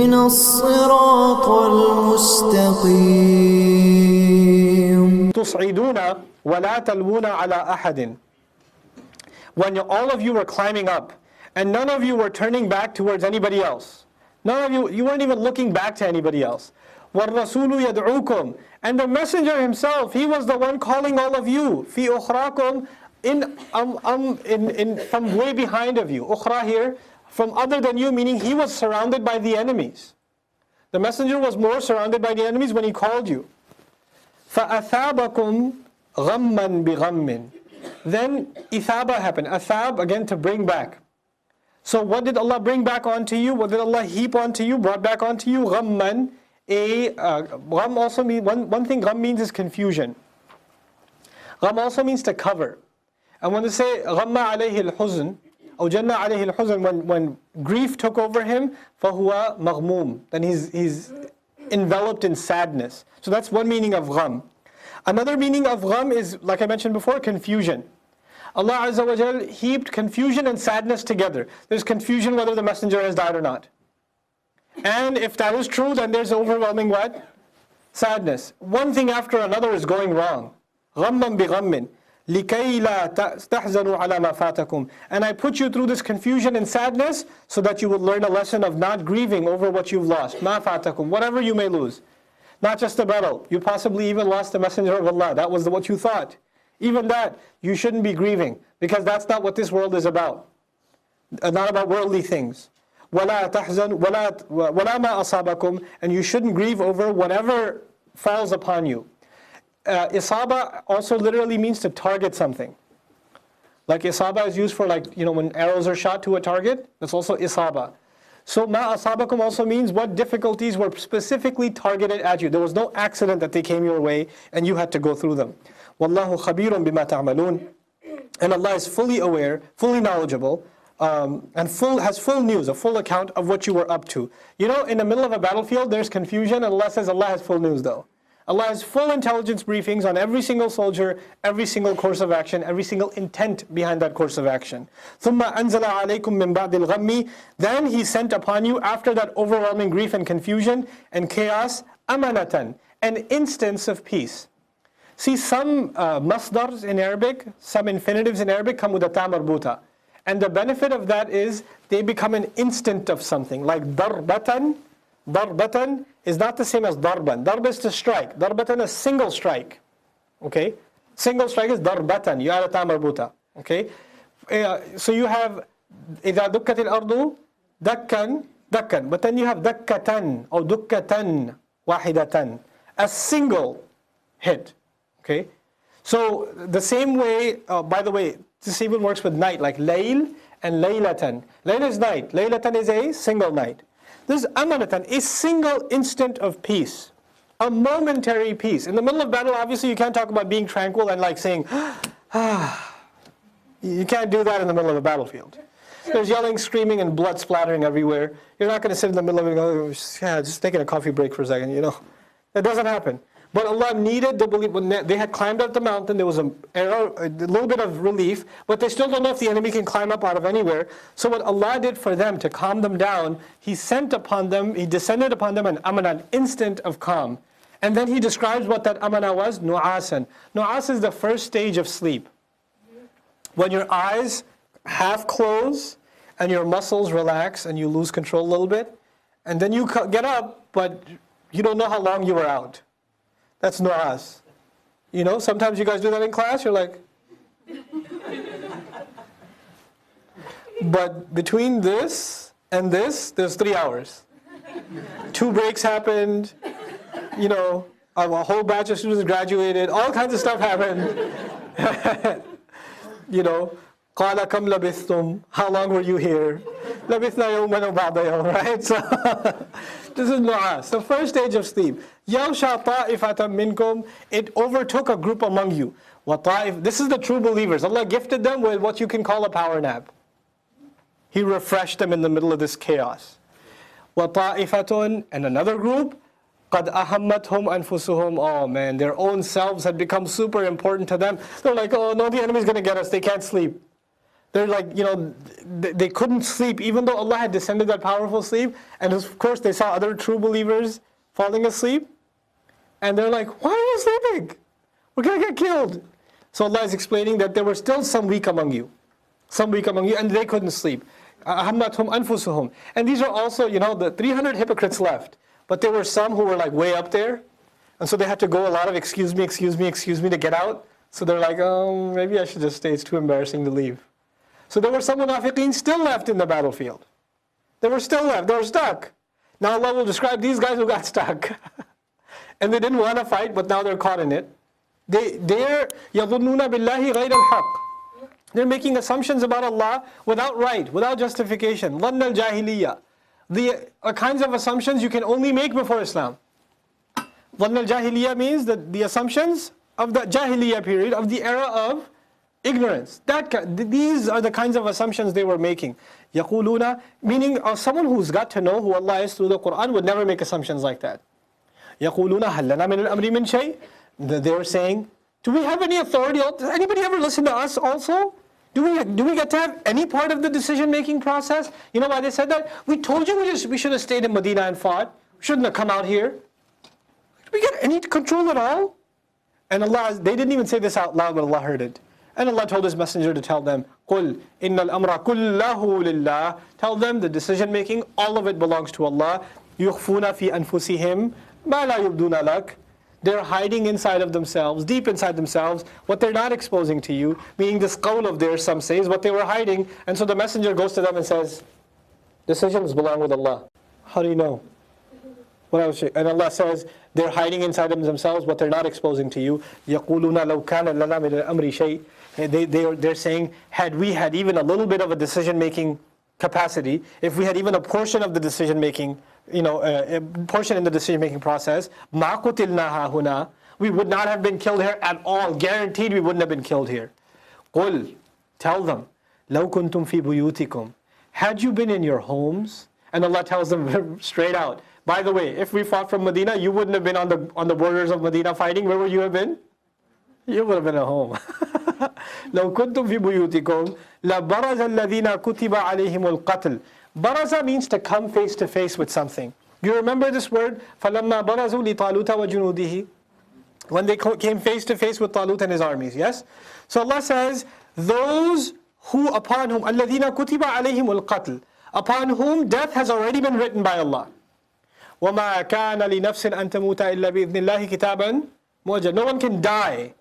اهدنا الصراط المستقيم. تصعدون ولا تلوون على أحد. When all of you were climbing up, and none of you were turning back towards anybody else. None of you weren't even looking back to anybody else. وَالرَّسُولُ يَدْعُوكُمْ. And the messenger himself, he was the one calling all of you. فِي أُخْرَاكُمْ. From way behind of you. Ukhra here, from other than you, meaning he was surrounded by the enemies. The messenger was more surrounded by the enemies when he called you. فَأَثَابَكُمْ غَمًّا بِغَمٍّ. Then ithaba happened. Athab, again, to bring back. So what did Allah bring back onto you? What did Allah heap onto you, brought back onto you? Ghamman. Gham also means, one thing gham means is confusion. Gham also means to cover. And when they say ghamma alayhi al-huzn, or janna alayhi al-huzn, when grief took over him, fahuwa maghmum, then he's enveloped in sadness. So that's one meaning of gham. Another meaning of gham is, like I mentioned before, confusion. Allah Azza wa Jal heaped confusion and sadness together. There's confusion whether the messenger has died or not. And if that is true, then there's overwhelming what? Sadness. One thing after another is going wrong. غَمًّا بِغَمٍّ لِكَيْ لَا تَحْزَنُوا عَلَى مَا فَاتَكُمْ. And I put you through this confusion and sadness so that you will learn a lesson of not grieving over what you've lost. مَا فَاتَكُمْ. Whatever you may lose. Not just the battle. You possibly even lost the messenger of Allah. That was what you thought. Even that, you shouldn't be grieving, because that's not what this world is about. Not about worldly things. وَلَا تَحْزَنُ وَلَا مَا أَصَابَكُمْ. And you shouldn't grieve over whatever falls upon you. Isaba also literally means to target something. Like isaba is used for, like, when arrows are shot to a target, that's also isaba. So ma asabakum also means what difficulties were specifically targeted at you. There was no accident that they came your way and you had to go through them. Wallahu khabirun bima ta'malun. And Allah is fully aware, fully knowledgeable, and has full news, a full account of what you were up to. In the middle of a battlefield, there's confusion, and Allah says Allah has full news though. Allah has full intelligence briefings on every single soldier, every single course of action, every single intent behind that course of action. ثُمَّ أَنزَلَ عَلَيْكُم مِّن بَعْدِ الْغَمِّ. Then He sent upon you, after that overwhelming grief and confusion and chaos, amanatan, an instance of peace. See, some masdars in Arabic, some infinitives in Arabic come with a ta marbuta. And the benefit of that is they become an instant of something. Like darbatan. Darbatan is not the same as darban. Darb is to strike. Darbatan is single strike. Okay? Single strike is darbatan. You add a ta marbuta. Okay? So you have إِذَا دُكَّتِ الْأَرْضُ دَكًّا دَكًّا. But then you have dakkatan or dukkatan wahidatan. A single hit. Okay? So the same way, by the way, this even works with night, like layl and laylatan. Layl is night. Laylatan is a single night. This is amanatan, a single instant of peace. A momentary peace. In the middle of battle, obviously you can't talk about being tranquil and like saying, You can't do that in the middle of a battlefield. There's yelling, screaming, and blood splattering everywhere. You're not going to sit in the middle of it and go, yeah, just taking a coffee break for a second, That doesn't happen. But Allah needed to believe, when they had climbed up the mountain, there was a little bit of relief, but they still don't know if the enemy can climb up out of anywhere. So what Allah did for them to calm them down, He descended upon them an amana, an instant of calm. And then He describes what that amana was, nu'asan. Nu'as is the first stage of sleep. When your eyes half close and your muscles relax and you lose control a little bit, and then you get up, but you don't know how long you were out. That's nu'as. Sometimes you guys do that in class, you're like... But between this and this, there's 3 hours. 2 breaks happened, a whole batch of students graduated, all kinds of stuff happened. قَالَ كَمْ لَبِثْتُمْ. How long were you here? لَبِثْنَا يَوْمًا وَبَعْضَ يَوْمٍ. Right? So, this is nu'as, the first stage of sleep. يَغْشَى طَائِفَةً مِّنْكُمْ. It overtook a group among you. This is the true believers. Allah gifted them with what you can call a power nap. He refreshed them in the middle of this chaos. وَطَائِفَةٌ. And another group, قَدْ أَهَمَّتْهُمْ أَنفُسُهُمْ. Oh man, their own selves had become super important to them. They're like, oh no, the enemy's going to get us. They can't sleep. They're like, they couldn't sleep, even though Allah had descended that powerful sleep. And of course, they saw other true believers falling asleep. And they're like, why are you sleeping? We're going to get killed. So Allah is explaining that there were still some weak among you. Some weak among you, and they couldn't sleep. أَهَمَّتْهُمْ أَنفُسُهُم. And these are also, the 300 hypocrites left. But there were some who were like way up there. And so they had to go a lot of excuse me to get out. So they're like, oh, maybe I should just stay. It's too embarrassing to leave. So there were some munafiqeen still left in the battlefield. They were still left. They were stuck. Now Allah will describe these guys who got stuck. And they didn't want to fight, but now they're caught in it. They're يَظُنُّونَ بِاللَّهِ غَيْرَ الْحَقِّ. They're making assumptions about Allah without right, without justification. ظَنَّ الْجَاهِلِيَّةِ. The kinds of assumptions you can only make before Islam. ظَنَّ الْجَاهِلِيَّةِ means that the assumptions of the Jahiliyyah period, of the era of ignorance. These are the kinds of assumptions they were making. يَقُولُونَ, meaning someone who's got to know who Allah is through the Quran would never make assumptions like that. يَقُولُونَ هَلْ لَنَا مِنَ الْأَمْرِ مِنْ شَيْءٍ. They were saying, do we have any authority? Does anybody ever listen to us also? Do we get to have any part of the decision-making process? You know why they said that? We told you we should have stayed in Medina and fought. We shouldn't have come out here. Do we get any control at all? And they didn't even say this out loud, but Allah heard it. And Allah told His Messenger to tell them, قُلْ إِنَّ الْأَمْرَ كُلَّهُ لِلَّهِ. Tell them the decision-making, all of it belongs to Allah. يُخْفُونَ فِي أَنفُسِهِمْ مَا لَا يُبْدُونَ لَكَ. They're hiding inside of themselves, deep inside themselves, what they're not exposing to you, meaning this qawl of theirs, some say, is what they were hiding. And so the Messenger goes to them and says, decisions belong with Allah. How do you know? And Allah says, they're hiding inside of themselves what they're not exposing to you. يَقُولُونَ لَوْ كَانَ لَنَا مِنَ الْأَمْرِ شَيْءٍ. They're saying, had we had even a little bit of a decision-making capacity, if we had even a portion of the decision-making, a portion in the decision-making process, مَا قُتِلْنَا هَا هُنَا, we would not have been killed here at all. Guaranteed we wouldn't have been killed here. قُلْ, tell them, لَوْ كُنْتُمْ فِي بُيُوتِكُمْ. Had you been in your homes? And Allah tells them straight out, by the way, if we fought from Medina, you wouldn't have been on the borders of Medina fighting. Where would you have been? You would have been at home. لَوْ كُنْتُمْ فِي بُيُوتِكُمْ لَبَرَزَ الَّذِينَ كُتِبَ عَلَيْهِمُ الْقَتْلِ. Baraza means to come face to face with something. You remember this word? فَلَمَّا بَرَزُوا لِطَالُوتَ وَجُنُودِهِ. When they came face to face with Talut and his armies, yes? So Allah says, those who upon whom, الَّذِينَ كُتِبَ عَلَيْهِمُ الْقَتْلِ, upon whom death has already been written by Allah. وَمَا كَانَ لِنَفْسٍ أَن تَمُوتَ إِلَّا بِإِذْنِ اللَّهِ كِتَابًا مُؤَجَّلًا. No one can die.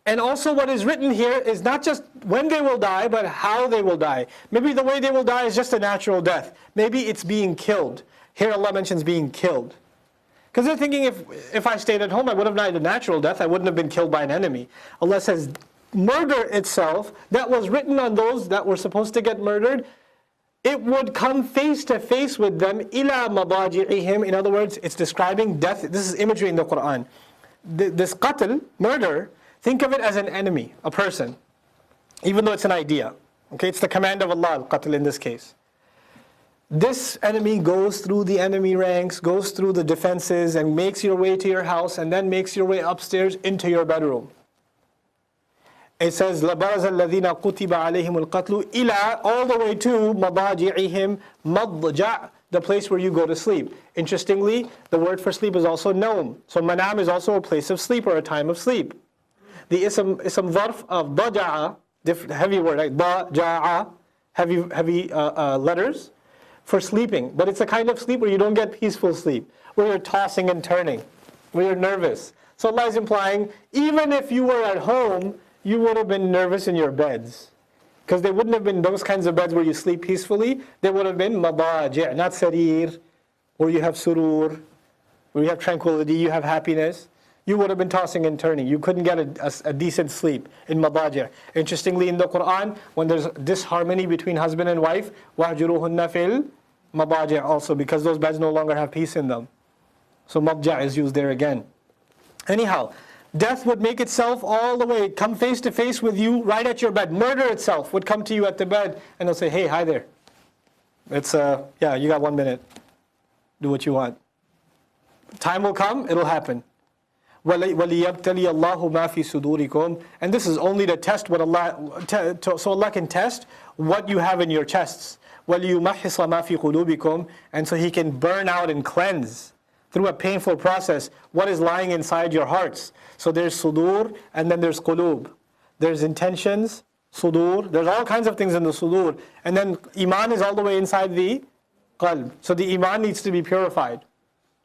And also what is written here is not just when they will die, but how they will die. Maybe the way they will die is just a natural death. Maybe it's being killed. Here Allah mentions being killed. Because they're thinking if I stayed at home, I would have died a natural death. I wouldn't have been killed by an enemy. Allah says, murder itself, that was written on those that were supposed to get murdered, it would come face to face with them, إِلَى مَضَاجِعِهِمْ. In other words, it's describing death. This is imagery in the Quran. This qatl, murder, think of it as an enemy, a person, even though it's an idea. Okay, it's the command of Allah, al-qatl in this case. This enemy goes through the enemy ranks, goes through the defenses, and makes your way to your house, and then makes your way upstairs into your bedroom. It says, لَبَرَزَ الَّذِينَ كُتِبَ عَلَيْهِمُ الْقَتْلُ إِلَىٰ, all the way to مَضَاجِعِهِمْ, مَضْجَعْ, the place where you go to sleep. Interestingly, the word for sleep is also naum. So manam is also a place of sleep or a time of sleep. The ism dharf of daja'a, heavy word, like daja'a, heavy letters, for sleeping. But it's a kind of sleep where you don't get peaceful sleep, where you're tossing and turning, where you're nervous. So Allah is implying, even if you were at home, you would have been nervous in your beds. Because they wouldn't have been those kinds of beds where you sleep peacefully. They would have been madaji', not sarir, where you have surur, where you have tranquility, you have happiness. You would have been tossing and turning. You couldn't get a decent sleep in madaji'. Interestingly, in the Quran, when there's disharmony between husband and wife, وَهْجُرُوهُنَّ فِي الْمَضَاجِعِ also, because those beds no longer have peace in them. So madja' is used there again. Anyhow, death would make itself all the way, come face to face with you right at your bed. Murder itself would come to you at the bed and it'll say, hey, hi there. It's, yeah, you got 1 minute. Do what you want. Time will come, it'll happen. وَلِيَبْتَلِيَ اللَّهُ مَا فِي صُدُورِكُمْ. And this is only to test what Allah, so Allah can test what you have in your chests. وَلِيُمَحِّصَ مَا فِي قُلُوبِكُمْ. And so He can burn out and cleanse through a painful process what is lying inside your hearts. So there's sudur and then there's qulub. There's intentions, sudur. There's all kinds of things in the sudur. And then iman is all the way inside the qalb. So the iman needs to be purified.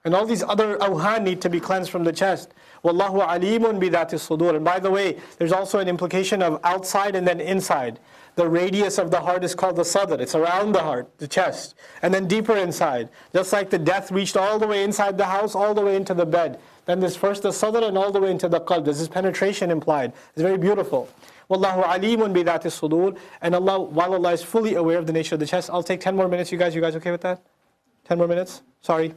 And all these other awhan need to be cleansed from the chest. Wallahu alimun bidati sudur. And by the way, there's also an implication of outside and then inside. The radius of the heart is called the sadr. It's around the heart, the chest. And then deeper inside. Just like the death reached all the way inside the house, all the way into the bed. Then there's first the sadr and all the way into the qalb. There's this penetration implied. It's very beautiful. Wallahu alimun bidati sudur. And Allah, while Allah is fully aware of the nature of the chest. I'll take 10 more minutes, you guys. You guys okay with that? 10 more minutes? Sorry.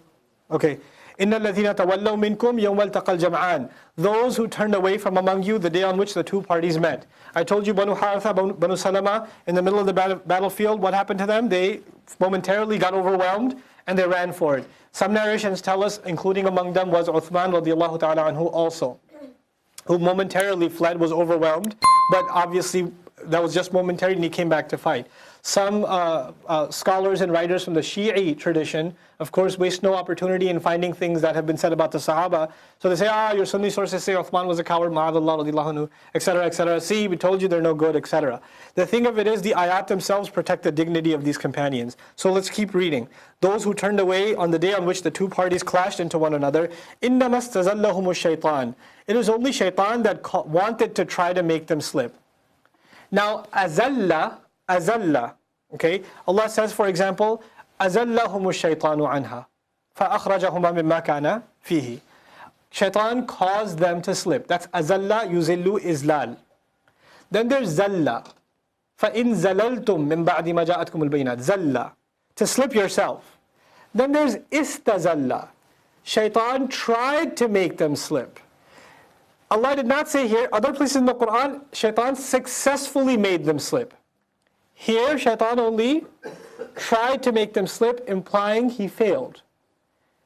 Okay. إِنَّ الَّذِينَ تَوَلَّوْا مِنْكُمْ يَوْمَ الْتَقَى الْجَمْعَانِ. Those who turned away from among you the day on which the two parties met. I told you Banu Haritha, Banu Salama, in the middle of the battlefield, what happened to them? They momentarily got overwhelmed and they ran for it. Some narrations tell us, including among them was Uthman radiallahu ta'ala anhu also, who momentarily fled, was overwhelmed, but obviously that was just momentary and he came back to fight. Some scholars and writers from the Shi'i tradition, of course, waste no opportunity in finding things that have been said about the Sahaba. So they say, your Sunni sources say Uthman was a coward, ma'adallah radiallahu anhu, etc., etc. See, we told you they're no good, etc. The thing of it is, the ayat themselves protect the dignity of these companions. So let's keep reading. Those who turned away on the day on which the two parties clashed into one another, إِنَّمَا اسْتَزَلَّهُمُ الشَّيْطَانِ. It was only shaitan that wanted to try to make them slip. Now, azalla, okay? Allah says, for example, أَزَلَّهُمُ الشَّيْطَانُ عَنْهَا فَأَخْرَجَهُمَا مِمَّا كَانَ فِيهِ. Shaitan caused them to slip. That's azalla, yuzillu, izlal. Then there's zalla. فَإِن زَلَلْتُم مِّن بَعْدِ مَا جَاءَتْكُمُ الْبَيِّنَاتُ. Zalla, to slip yourself. Then there's istazalla. Shaitan tried to make them slip. Allah did not say here, other places in the Quran, shaitan successfully made them slip. Here, shaitan only tried to make them slip, implying he failed.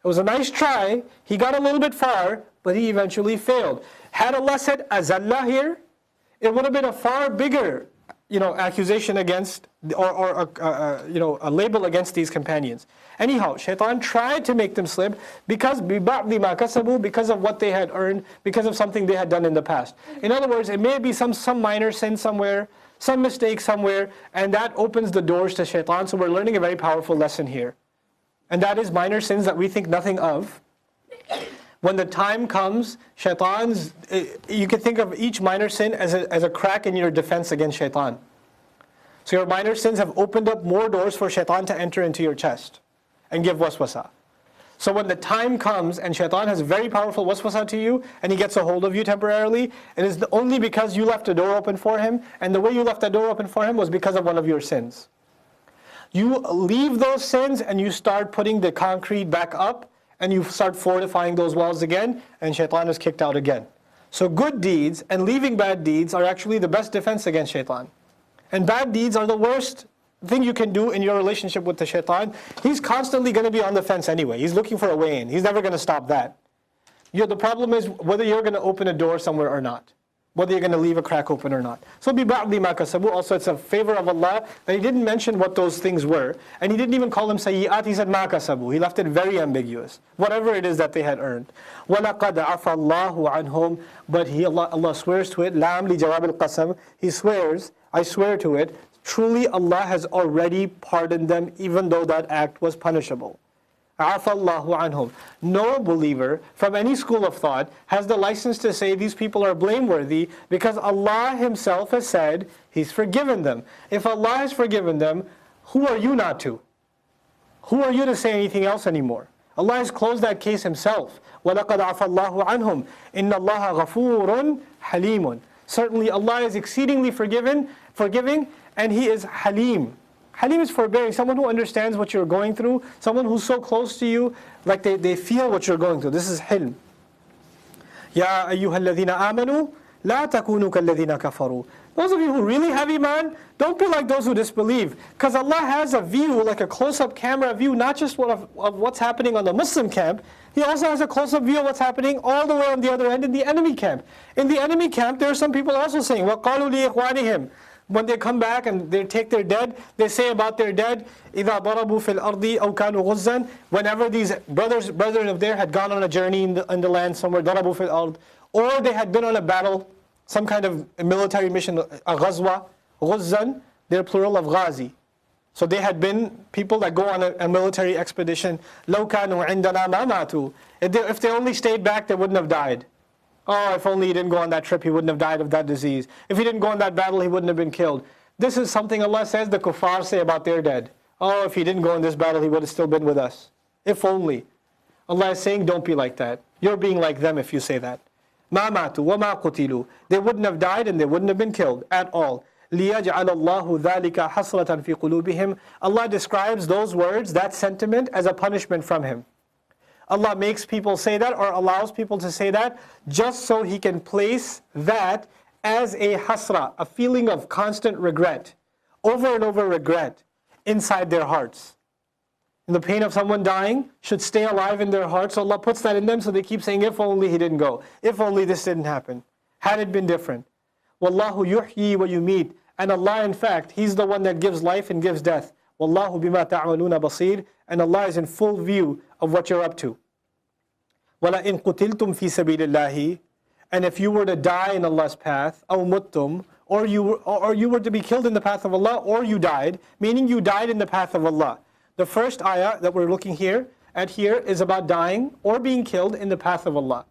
It was a nice try, he got a little bit far, but he eventually failed. Had Allah said azallah here, it would have been a far bigger, accusation against, or a label against these companions. Anyhow, shaitan tried to make them slip because of what they had earned, because of something they had done in the past. In other words, it may be some minor sin somewhere, some mistake somewhere, and that opens the doors to shaitan. So we're learning a very powerful lesson here. And that is minor sins that we think nothing of. When the time comes, shaitan's, you can think of each minor sin as a crack in your defense against shaitan. So your minor sins have opened up more doors for shaitan to enter into your chest and give waswasa. So when the time comes and shaitan has very powerful waswasa to you and he gets a hold of you temporarily, it is only because you left a door open for him, and the way you left that door open for him was because of one of your sins. You leave those sins and you start putting the concrete back up and you start fortifying those walls again, and shaitan is kicked out again. So good deeds and leaving bad deeds are actually the best defense against shaitan. And bad deeds are the worst thing you can do in your relationship with the shaitan. He's constantly going to be on the fence anyway. He's looking for a way in. He's never going to stop that. The problem is whether you're going to open a door somewhere or not. Whether you're going to leave a crack open or not. So بِبَعْضِ مَا كَسَبُوا. Also, it's a favor of Allah that He didn't mention what those things were. And He didn't even call them sayyi'at. He said مَا كَسَبُوا. He left it very ambiguous. Whatever it is that they had earned. وَلَقَدْ عَفَى اللَّهُ عَنْهُمْ. But Allah swears to it. لَامْ لِجَوَابِ الْقَسَمِ. He swears, I swear to it, truly Allah has already pardoned them, even though that act was punishable. عَفَى اللَّهُ عَنْهُمْ. No believer from any school of thought has the license to say these people are blameworthy, because Allah Himself has said He's forgiven them. If Allah has forgiven them, who are you not to? Who are you to say anything else anymore? Allah has closed that case Himself. وَلَقَدْ عَفَى اللَّهُ عَنْهُمْ إِنَّ اللَّهَ غَفُورٌ حَلِيمٌ. Certainly Allah is exceedingly forgiving, and He is Halim. Halim is forbearing, someone who understands what you're going through, someone who's so close to you, like they feel what you're going through. This is Hilm. Ya ayyuha alladhina amanu, la takunu kalladhina kafaru. Those of you who really have Iman, don't be like those who disbelieve. Because Allah has a view, like a close-up camera view, not just of what's happening on the Muslim camp. He also has a close-up view of what's happening all the way on the other end in the enemy camp. In the enemy camp, there are some people also saying, وَقَالُوا لِإِخْوَانِهِمْ. When they come back and they take their dead, they say about their dead, إِذَا ضَرَبُوا فِي الْأَرْضِ أَوْ كَانُوا غُزًّا. Whenever these brothers of theirs had gone on a journey in the land somewhere, ضَرَبُوا فِي الْأَرْضِ, or they had been on a battle, some kind of military mission, a ghazwa, ghuzzan, they're plural of ghazi. So they had been people that go on a military expedition. لَوْ كَانُوا عِنْدَنَا مَا مَاتُوا. If they only stayed back, they wouldn't have died. Oh, if only he didn't go on that trip, he wouldn't have died of that disease. If he didn't go on that battle, he wouldn't have been killed. This is something Allah says the kuffar say about their dead. Oh, if he didn't go in this battle, he would have still been with us. If only. Allah is saying, don't be like that. You're being like them if you say that. مَا مَاتُوا وَمَا قُتِلُوا. They wouldn't have died and they wouldn't have been killed at all. لِيَجْعَلَ اللَّهُ ذَلِكَ حَسْرَةً فِي قُلُوبِهِمْ. Allah describes those words, that sentiment, as a punishment from Him. Allah makes people say that or allows people to say that just so He can place that as a hasra, a feeling of constant regret, over and over regret, inside their hearts. And the pain of someone dying should stay alive in their hearts. So Allah puts that in them so they keep saying, if only he didn't go. If only this didn't happen. Had it been different. Wallahu yuhyi wa yumeet. And Allah, in fact, He's the one that gives life and gives death. Wallahu bima ta'maluna basir. And Allah is in full view of what you're up to. Wala in qutiltum fi sabilillahi. And if you were to die in Allah's path, aw muttum, or you were to be killed in the path of Allah, or you died, meaning you died in the path of Allah. The first ayah that we're looking at here is about dying or being killed in the path of Allah.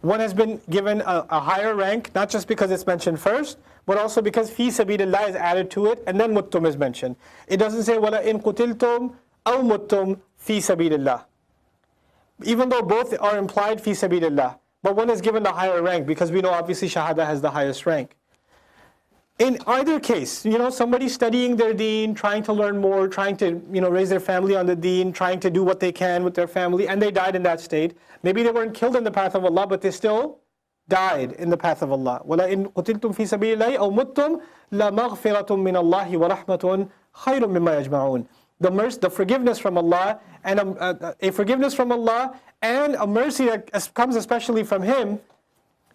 One has been given a higher rank, not just because it's mentioned first, but also because fi sabilillah is added to it, and then muttum is mentioned. It doesn't say wala in qutiltum aw muttum fi sabilillah. Even though both are implied fi sabilillah, but one is given the higher rank because we know obviously shahada has the highest rank. In either case, somebody studying their deen, trying to learn more, trying to, raise their family on the deen, trying to do what they can with their family, and they died in that state. Maybe they weren't killed in the path of Allah, but they still died in the path of Allah. وَلَئِن قُتِلْتُمْ فِي سَبِيلِ اللَّهِ أَوْ مُتُّمْ لَمَغْفِرَةٌ مِّنَ اللَّهِ وَرَحْمَةٌ خَيْرٌ مِّمَّا يَجْمَعُونَ. The forgiveness from Allah, and a forgiveness from Allah, and a mercy that comes especially from Him,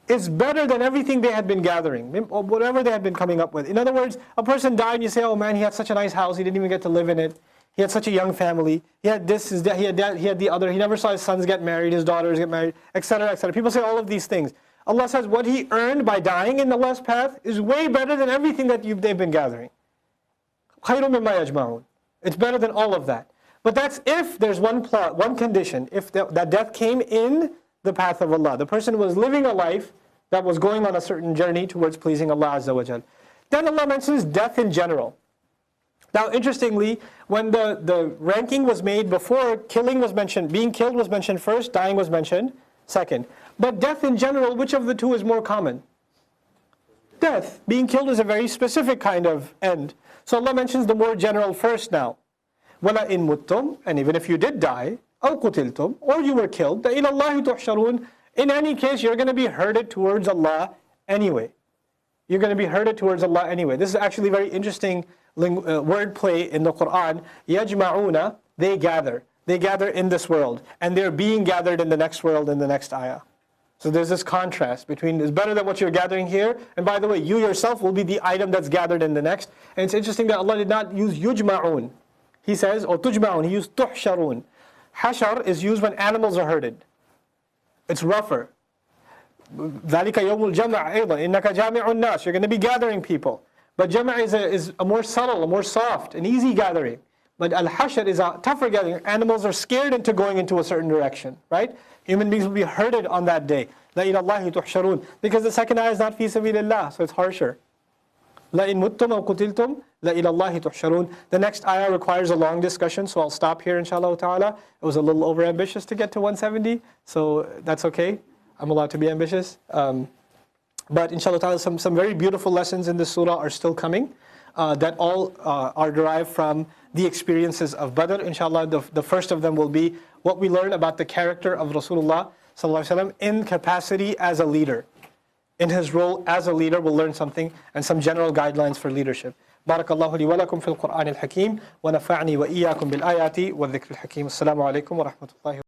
is better than everything they had been gathering, or whatever they had been coming up with. In other words, a person died and you say, oh man, he had such a nice house, he didn't even get to live in it. He had such a young family. He had this, his dad, he had that, he had the other. He never saw his sons get married, his daughters get married, etc., etc. People say all of these things. Allah says what he earned by dying in Allah's path is way better than everything that they've been gathering. خَيْرٌ مِّمَّا يَجْمَعُونَ. It's better than all of that. But that's if there's one condition, if that death came in the path of Allah. The person was living a life that was going on a certain journey towards pleasing Allah Azza wa Jal. Then Allah mentions death in general. Now interestingly, when the ranking was made before, killing was mentioned, being killed was mentioned first, dying was mentioned second. But death in general, which of the two is more common? Death. Being killed is a very specific kind of end. So Allah mentions the more general first now. وَلَا إِن مُتُّمْ. And even if you did die, أَوْ قُتِلْتُمْ, or you were killed, إِلَى اللَّهِ تُحْشَرُونَ. In any case, you're going to be herded towards Allah anyway. You're going to be herded towards Allah anyway. This is actually very interesting wordplay in the Quran. يَجْمَعُونَ. They gather. They gather in this world. And they're being gathered in the next world in the next ayah. So there's this contrast between, it's better than what you're gathering here. And by the way, you yourself will be the item that's gathered in the next. And it's interesting that Allah did not use yujma'un. He says, or tujma'un. He used tuhsharun. Hashar is used when animals are herded. It's rougher. ذَلِكَ يَوْمُ الْجَمْعِ أَيْضًا إِنَّكَ جَامِعُ النَّاسِ. You're going to be gathering people. But jama' is a more subtle, a more soft, an easy gathering. But al-hashr is a tougher gathering. Animals are scared into going into a certain direction, right? Human beings will be herded on that day. لَا إِلَى اللَّهِ تُحْشَرُونَ. Because the second ayah is not فِي سَبِيلِ اللَّهِ, so it's harsher. لَإِن مُتُّمْ أَوْ قُتِلْتُمْ لَإِلَى اللَّهِ تُحْشَرُونَ. The next ayah requires a long discussion, so I'll stop here inshallah ta'ala. It was a little overambitious to get to 170, so that's okay. I'm allowed to be ambitious. But inshallah ta'ala, some very beautiful lessons in this surah are still coming, that all are derived from the experiences of Badr. Inshallah, the first of them will be what we learn about the character of Rasulullah sallallahu alaihi wasallam in capacity as a leader. in his role as a leader will learn something and some general guidelines for leadership. بارك الله لي ولكم في القرآن الحكيم ونفعني وإياكم بالآيات والذكر الحكيم. السلام عليكم ورحمة الله